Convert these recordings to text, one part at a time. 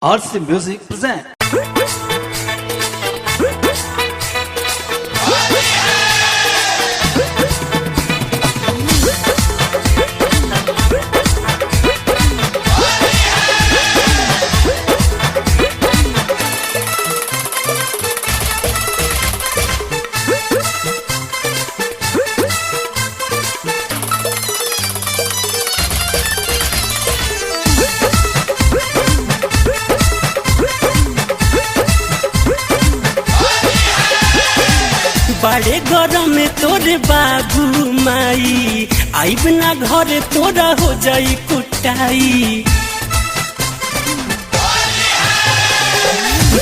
RC Music present. बड़े गरम में तोरे बाबू माई आइब ना घरे तोरा हो जाई कुटाई।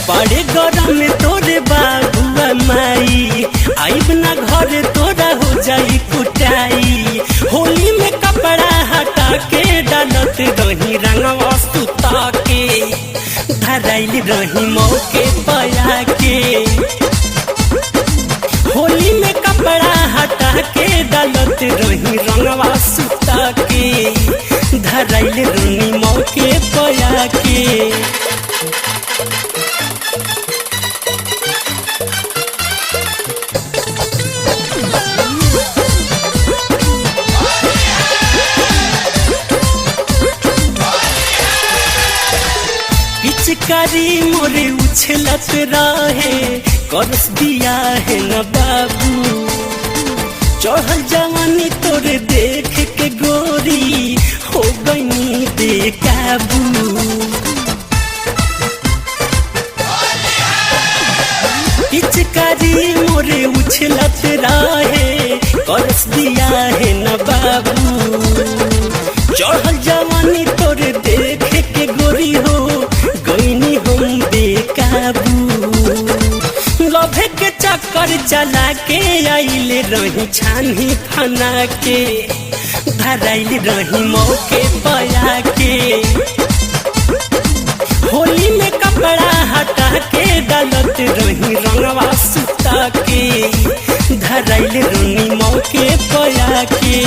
बड़े गरम में तोरे बाबू माई आइब ना घरे तोरा हो जाई कुटाई। होली में कपड़ा हटा के डालत रही रंगवा सुता के धराइल रही मौके पया के। होली में कपड़ा हटा के डालत रही रंगवा सुता के धराइल रही मौके पया के। पिचकारी मोरे उछलत रहे करस दिया है न बाबू। चढ़ल जवानी तोरे देख के गोरी हो गई बेकाबू। पिचकारी मोरे उछलत रहे करस दिया है न बाबू। चढ़ल जवानी तोरे देख के गोरी हो गईनी हम बेकाबू। लभे के चक्कर चला के आइले रही छानी फना के धराइल रही मौके पया के। होली में कपड़ा हटा के डालत रही रंगवा सुता के धराइल रही मौके पया के।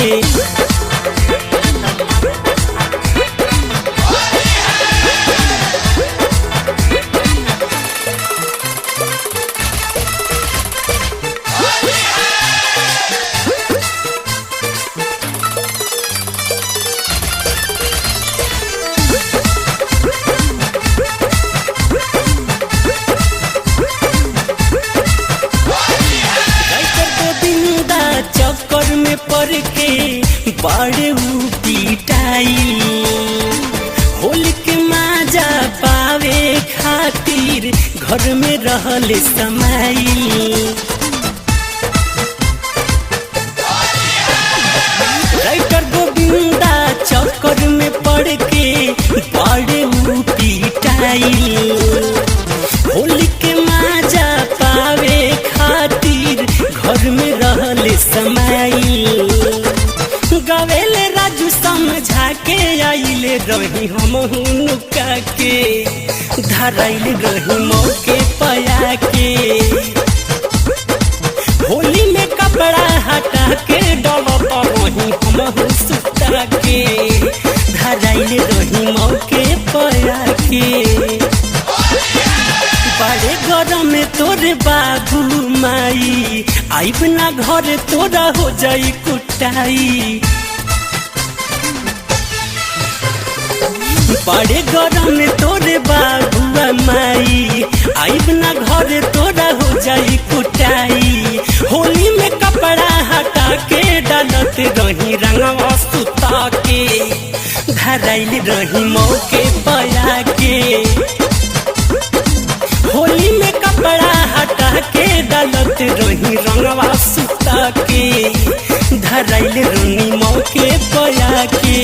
चक्कर में पड़ के बड़े पिटाई। होली के माजा पावे खातिर घर में रहल समाई। राइटर गोविंदा चक्कर में पड़ के बड़े पिटाई। होली के माजा पावे खातिर घर में रहल समाई। गवेले राजू समझा के आइले रही हम हुनुका के धराइल रही मौके पया के। होली में कपड़ा हटा के डलत रही हम सुता के धराइल रही मौके पया के। बड़े गरम में तोरे बाबू माई आइब ना घरे तोरा हो जाई कुटाई। बड़े गरम में तोरे बाबू माई आइब ना घरे तोरा हो जाई कुटाई। होली में कपड़ा हटा के डालत रही रंगवा सुता के धराइल रही मौके पया के। होली में कपड़ा हटा के डालत रही रंगवा सुता के धराइल रही मौके पया के।